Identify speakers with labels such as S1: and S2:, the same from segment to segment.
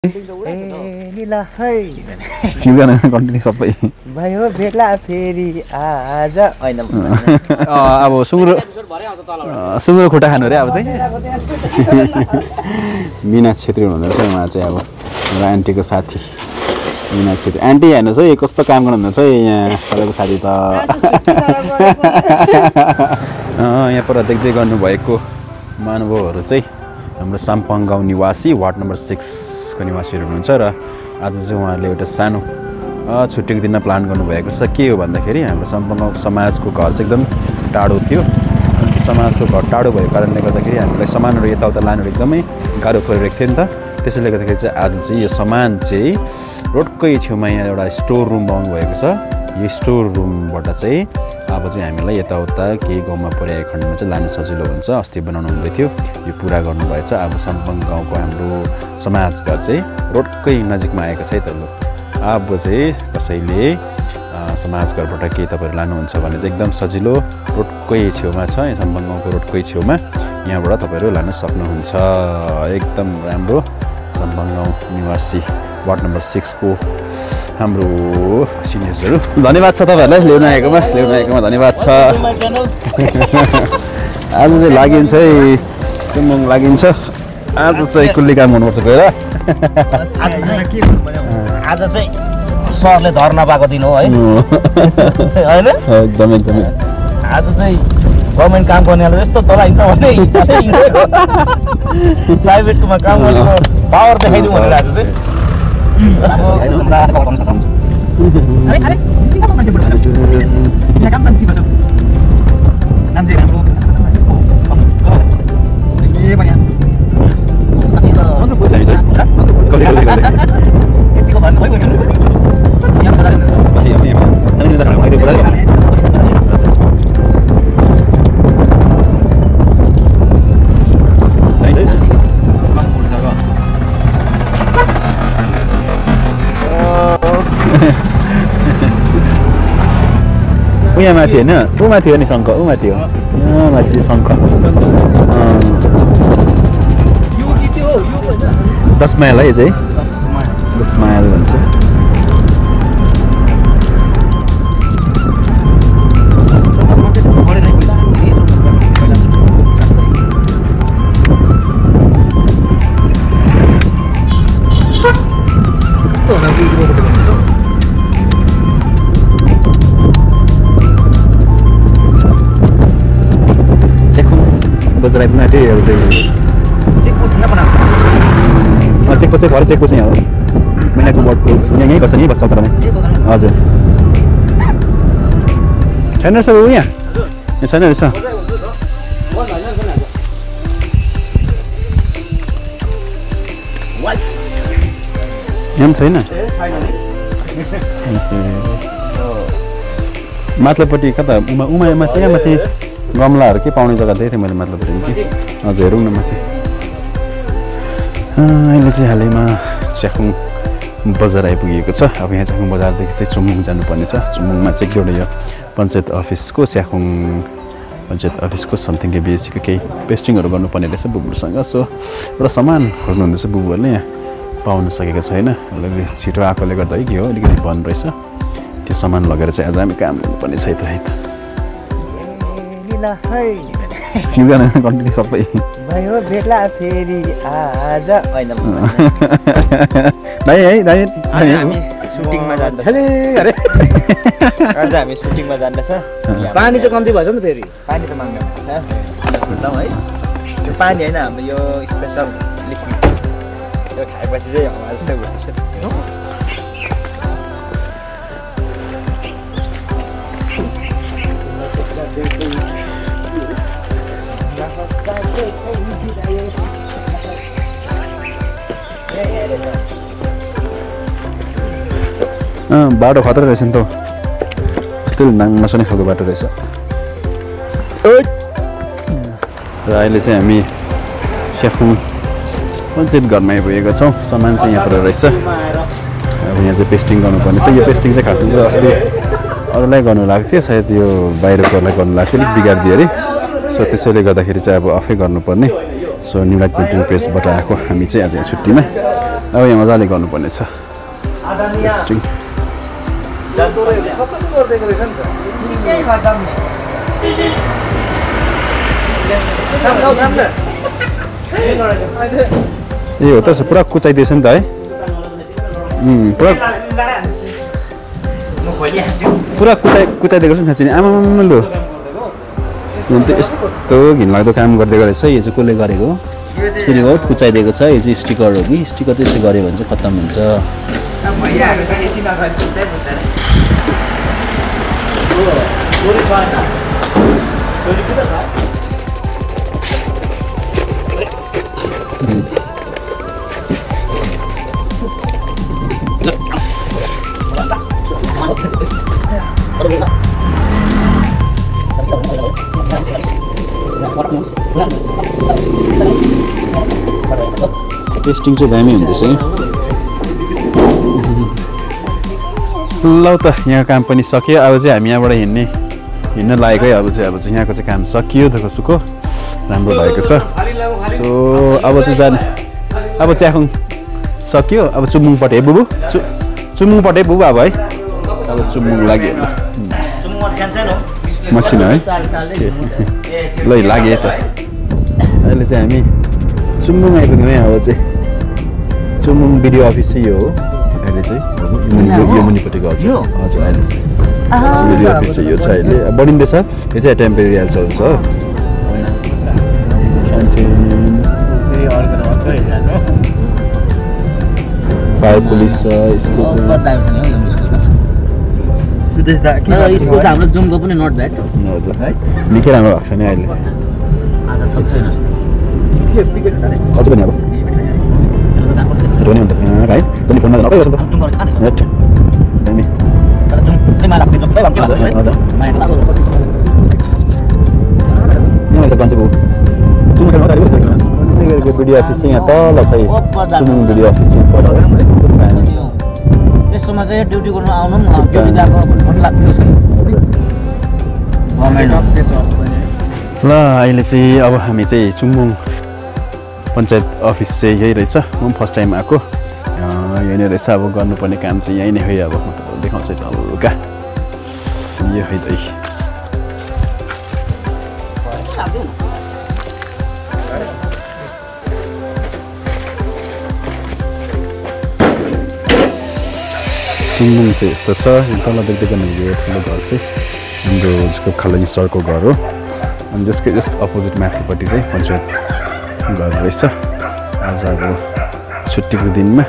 S1: नीला है
S2: कन्टिन्यू सबै
S1: भयो भेट्ला फेरि आज हैन
S2: अब सुँगुरो खुट्टा खानु रे अब चाहिँ मीना छेत्री हुनुहुँदो रहेछ उहाँ चाहिँ अब मेरो आन्टीको साथी मीना छेत्री आन्टी हेर्नुहोस् है कस्तो काम गर्नुहुँदो रहेछ यहाँ तपाईँको साथी त यहाँ पर देख्दै गर्नुभएको महानुभावहरू चाहिँ हाम्रो साम्पाङ गाउँ निवासी वार्ड नम्बर 6 को निवासीहरू हुनुहुन्छ र आज चाहिँ उहाँहरूले एउटा सानो छुट्टीको दिनमा प्लान गर्नुभएको छ। के हो भन्दाखेरि हाम्रो साम्पाङ गाउँ समाजको घर चाहिँ एकदम टाढो थियो। समाजको घर टाढो भएको कारणले गर्दाखेरि हामीलाई सामानहरू यताउता लानुहरू एकदमै गाह्रो परिरहेको थियो नि त। त्यसैले गर्दाखेरि चाहिँ आज चाहिँ यो सामान चाहिँ रोडकै छेउमा यहाँ एउटा स्टोर रुम बनाउनु भएको छ। यो स्टोर रुमबाट चाहिँ अब चाहिँ हामीलाई यताउता केही गाउँमा परिआएको खण्डमा चाहिँ लानु सजिलो हुन्छ। अस्ति बनाउनु हुँदै थियो, यो पुरा गर्नुभएछ। अब साम्पाङ गाउँको हाम्रो समाजघर चाहिँ रोडकै नजिकमा आएको छ है त। लु अब चाहिँ कसैले समाजघरबाट केही तपाईँहरू लानुहुन्छ भने चाहिँ एकदम सजिलो रोडकै छेउमा छ। साम्पाङ गाउँको रोडकै छेउमा यहाँबाट तपाईँहरू लान सक्नुहुन्छ। एकदम राम्रो साम्पाङ गाउँ निवासी वार्ड नम्बर 6 को हाम्रो सिनियर्सहरू धन्यवाद छ तपाईँहरूलाई ल्याउन आएकोमा धन्यवाद छ। आज चाहिँ लागिन्छ है चुम्बङ लागिन्छ। आज चाहिँ कुल्ली काम गर्नुपर्छ गएर।
S1: आज चाहिँ सरले धर्ना पाएको दिन हो है हैन
S2: एकदमै
S1: आज चाहिँ गभर्नमेन्ट काम गर्नेलाई यस्तो तलाइन्छ भन्ने इच्छा प्राइभेटकोमा काम गर्ने पावर देखाइदिउँ भनेर आज चाहिँ
S2: यहाँ माथि होइन ऊ माथि हो नि शङ्ख ऊ माथि हो माथि शङ्ख 10 माइल है चाहिँ 10 माइल भन्छ। बजार आइपुग्नु आँट्यो अब चाहिँ चेकपोस्ट चाहिँ फरेस्ट चेकपोस्ट यहाँ हो। मैनाको बर्ड पोल्स यहीँ बस्छ नि बस्छ तपाईँलाई हजुर छैन रहेछ ऊ यहाँ छैन रहेछ यहाँ पनि छैन माथिल्लोपट्टि कता उमा त्यहाँ माथि गमलाहरू के पाउने जग्गा दिएको थिएँ मैले माथिल्लोपट्टि कि हजुर हेरौँ न माथि। अहिले चाहिँ हालैमा च्याखुङ बजार आइपुगेको छ। अब यहाँ च्याखुङ बजारदेखि चाहिँ चुम्बुङ जानुपर्ने छ। चुम्बुङमा चाहिँ एउटा यो पञ्चायत अफिसको च्याखुङ पञ्चायत अफिसको समथिङ केबिएसीको केही पेस्टिङहरू गर्नुपर्ने रहेछ बुबुहरूसँग। सो एउटा सामान खोज्नु हुँदैछ बुबुहरूले यहाँ पाउन सकेको छैन। अलि छिटो आएकोले गर्दा है के हो अलिकति बन्द रहेछ। त्यो सामान लगेर चाहिँ आज हामी काम गर्नुपर्ने छ है त। कन्टिन्यू सबै
S1: भयो भेट्ला फेरि आज हैन
S2: दाइ है दाइ
S1: हामी सुटिङमा जाँदैछ आज हामी सुटिङमा जाँदैछ। पानी चाहिँ कम्ती भएछ नि फेरि पानी त माग्नु पर्छ है। त्यो पानी हैन हाम्रो यो स्पेसल लिक्विड यो खाएपछि चाहिँ हवा जस्तै हुँदैछ।
S2: बाटो खतरा रहेछ नि त कस्तो नसुने खालको बाटो रहेछ। र अहिले चाहिँ हामी च्याखुङ पञ्चायत घरमा आइपुगेको छौँ। सामान चाहिँ यहाँबाट रहेछ। अब यहाँ चाहिँ पेस्टिङ गर्नुपर्ने छ। यो पेस्टिङ चाहिँ खासमा चाहिँ अस्ति अरूलाई गर्नु लाग्थ्यो सायद यो बाहिरकोहरूलाई गर्नु लाग्थ्यो अलिक बिगारिदियो अरे। सो त्यसैले गर्दाखेरि चाहिँ अब आफै गर्नुपर्ने सो न्यू लाइट प्रिन्टिङ प्रेसबाट आएको हामी चाहिँ आज यहाँ छुट्टीमा अब यहाँ मजाले गर्नुपर्ने छ टेस्टिङ ए हो त पुरा कुचाइदिएछ नि त है पुरा कुचाइदिएको छ नि साँच्चै आमा लु अन्त यस्तो घिनलाग्दो काम गर्दै रहेछ यो चाहिँ कसले गरेको हो यसरी बहुत कुचाइदिएको छ यो चाहिँ स्टिकर हो कि स्टिकर चाहिँ यसरी गऱ्यो भने चाहिँ खत्तम हुन्छ टेस्टिङ चाहिँ दामी हुँदैछ ल त यहाँ काम पनि सक्यो अब चाहिँ हामी यहाँबाट हिँड्न लागेको है अब चाहिँ यहाँको चाहिँ काम सकियो दुःख सुख राम्रो भएको छ सो अब चाहिँ जाने अब च्याखुङ सक्यो अब चुम्बुङपट्टि है बुबु चुम्बुङपट्टि बुबु अब है अब चुम्बुङ लाग्यो मसिनो है ल लाग्यो त अहिले चाहिँ हामी चुम्बुङ आइपुग्यौँ है अब चाहिँ चुम्बुङ बिडिओ अफिस चाहिँ यो हो अहिले चाहिँ यो मुनिपट्टिको हजुर अहिले चाहिँ बिडिओ अफिस चाहिँ यो छ अहिले बढिँदैछ यो चाहिँ टेम्पोरेरी हाल्छ हुन्छ हो फायर पुलिस छ स्कुल
S1: स्कुल त हाम्रो जुमको पनि नट ब्याड
S2: हजुर है निकै राम्रो भएको छ नि अहिले अझ पनि अब राइट जसले फोनमा नभए दामी भिडियो अफिस चाहिँ यहाँ तल छ चुम्बुङ भिडियो अफिस चाहिँ
S1: यस्तोमा चाहिँ ड्युटी गर्नु आउनु ड्युटी गएको मन लाग्यो
S2: ल अहिले चाहिँ अब हामी चाहिँ चुम्बुङ पञ्चायत अफिस चाहिँ यही रहेछ म पनि फर्स्ट टाइम आएको यही नै रहेछ अब गर्नुपर्ने काम चाहिँ यही नै है अब म तपाईँलाई देखाउँछु हल्का यो है त चुम्बुङ चाहिँ यस्तो छ यहाँ तल देख्दै गर्नुहुन्छ यो ठुलो घर चाहिँ हाम्रो जसको खालनी सरको घर हो अनि जसको जस्ट अपोजिट माथिपट्टि चाहिँ पञ्चायत घर रहेछ आज अब छुट्टीको दिनमा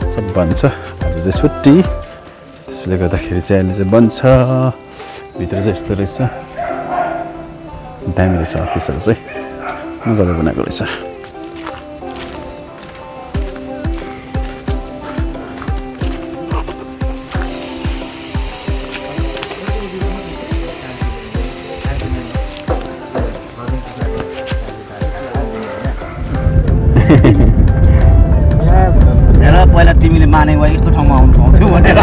S2: सब बन्द छ आज चाहिँ छुट्टी त्यसले गर्दाखेरि चाहिँ अहिले चाहिँ बन्द छ भित्र चाहिँ यस्तो रहेछ दामी रहेछ अफिसहरू चाहिँ मजाले बनाएको रहेछ
S1: पहिला तिमीले माने भए यस्तो ठाउँमा आउनु पाउँथ्यौ भनेर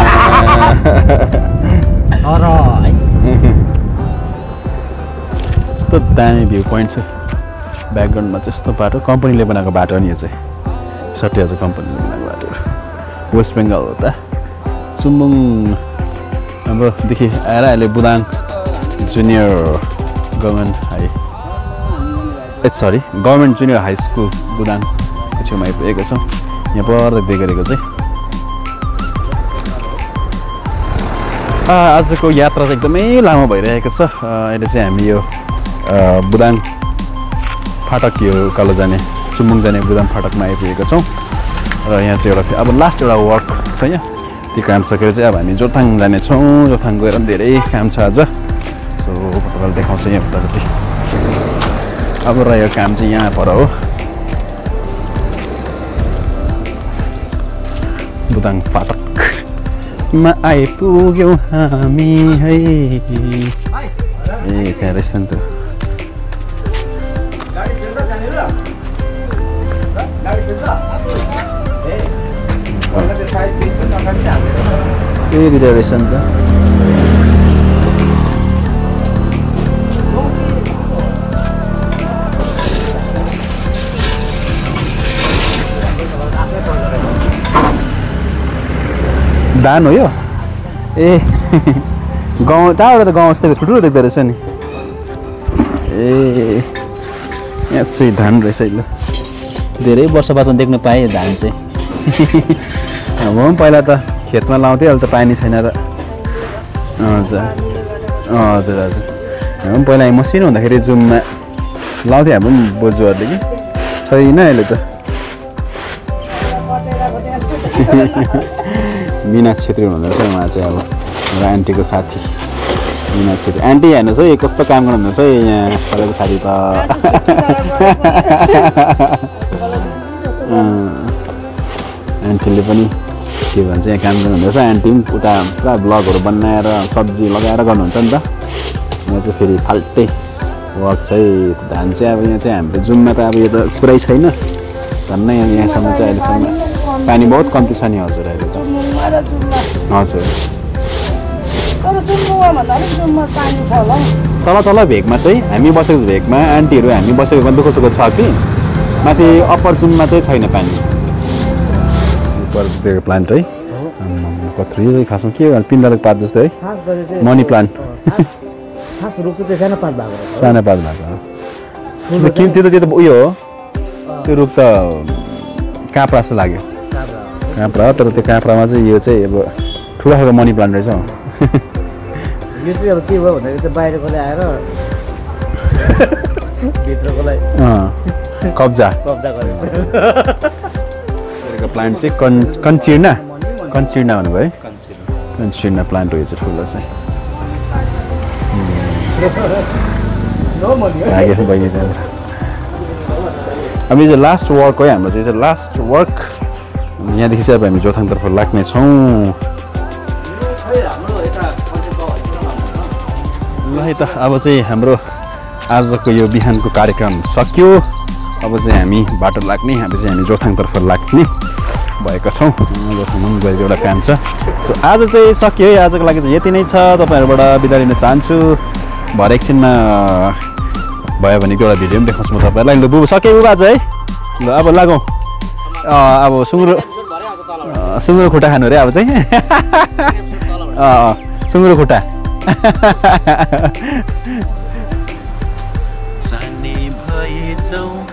S2: यस्तो दामी भ्यू पोइन्ट छ ब्याकग्राउन्डमा चाहिँ यस्तो बाटो कम्पनीले बनाएको बाटो नि यो चाहिँ सट्टी हजुर कम्पनीले बनाएको बाटो वेस्ट बेङ्गल हो त चुम्बुङ हाम्रोदेखि आएर अहिले Budang junior government junior high school बुदाङको छेउमा आइपुगेको छौँ यहाँ पर्दै गरेको चाहिँ आजको यात्रा चाहिँ एकदमै लामो भइरहेको छ अहिले चाहिँ हामी यो बुदाङ फाटक यो कल जाने चुम्बुङ जाने बुदाङ फाटकमा आइपुगेका छौँ र यहाँ चाहिँ एउटा अब लास्ट एउटा वर्क छ यहाँ त्यो काम सकेर चाहिँ अब हामी जोरथाङ जानेछौँ जोरथाङ गएर पनि धेरै काम छ आज सो तपाईँलाई देखाउँछ यहाँ उतापट्टि अब रह्यो काम चाहिँ यहाँ पर हो बुदाङ फाटकमा आइपुग्यौँ हामी है ए त्यहाँ रहेछ नि त ए दुईवटा रहेछ नि त धान हो यो ए गाउँ टाढाबाट त गाउँ जस्तै ठुल्ठुलो देख्दो रहेछ नि ए यहाँ चाहिँ धान रहेछ ल धेरै वर्ष बादमा देख्न पाएँ धान चाहिँ म पनि पहिला त खेतमा लाउँथेँ अहिले त पानी छैन र हजुर हजुर हजुर हामी पनि पहिला मसिनो हुँदाखेरि जुममा लाउँथेँ हाम्रो पनि बोजूहरूले कि छैन अहिले त मिना छेत्री हुनुहुँदो रहेछ उहाँ चाहिँ अब मेरो आन्टीको साथी मिना छेत्री आन्टी हेर्नुहोस् है कस्तो काम गर्नुहुँदो रहेछ है यहाँ तपाईँको साथी त आन्टीले पनि के भन्छ यहाँ काम गर्नुहुँदो रहेछ आन्टी पनि उता पुरा ब्लगहरू बनाएर सब्जी लगाएर गर्नुहुन्छ नि त यहाँ चाहिँ फेरि फाल्टै वर्क चाहिँ धान चाहिँ अब यहाँ चाहिँ हाम्रो जुममा त अब यो त कुरै छैन झन्नै यहाँसम्म चाहिँ अहिलेसम्म पानी बहुत कम्ती छ नि हजुर अहिले त हजुर तल तल भेगमा चाहिँ हामी बसेको भेगमा आन्टीहरू हामी बसेको दुःख सुख छ कि माथि अप्पर जुममा चाहिँ छैन पानी त्यो प्लान्ट है कत्रो खासमा के गर्नु पिन्दलको पात जस्तो है मनी प्लान्ट सानो पात भएको किन त्यो त उयो हो त्यो रुख त काँक्रा जस्तो लाग्यो काँक्रा तर त्यो काँक्रामा चाहिँ यो चाहिँ अब ठुलो खालको मनी प्लान्ट रहेछ
S1: यो चाहिँ अब के भयो भन्दाखेरि चाहिँ बाहिरकोले आएर भित्रकोलाई
S2: कब्जा
S1: गरेको
S2: प्लान्ट चाहिँ कन्चिर्ना भन्नुभयो है कन्चिर्ना प्लान्ट हो यो चाहिँ ठुलो चाहिँ बहिनी अब यो चाहिँ लास्ट वर्क हो हाम्रो चाहिँ लास्ट वर्क यहाँदेखि चाहिँ अब हामी जोरथाङतर्फ लाग्नेछौँ ल है त अब चाहिँ हाम्रो आजको यो बिहानको कार्यक्रम सक्यो अब चाहिँ हामी बाटो लाग्ने अब चाहिँ हामी जोरथाङतर्फ लाग्ने भएका छौँ जोरथाङमा पनि गएको एउटा काम छ सो आज चाहिँ सक्यो है आजको लागि चाहिँ यति नै छ तपाईँहरूबाट बिदा लिन चाहन्छु भरे एकछिनमा भयो भने एउटा भिडियो पनि देखाउँछु म तपाईँहरूलाई ल बुबु सके बुबु आज है ल अब लागौँ अब सुँगुरो खुट्टा खानु अरे अब चाहिँ सुँगुरो खुट्टा जाने भए जाउँ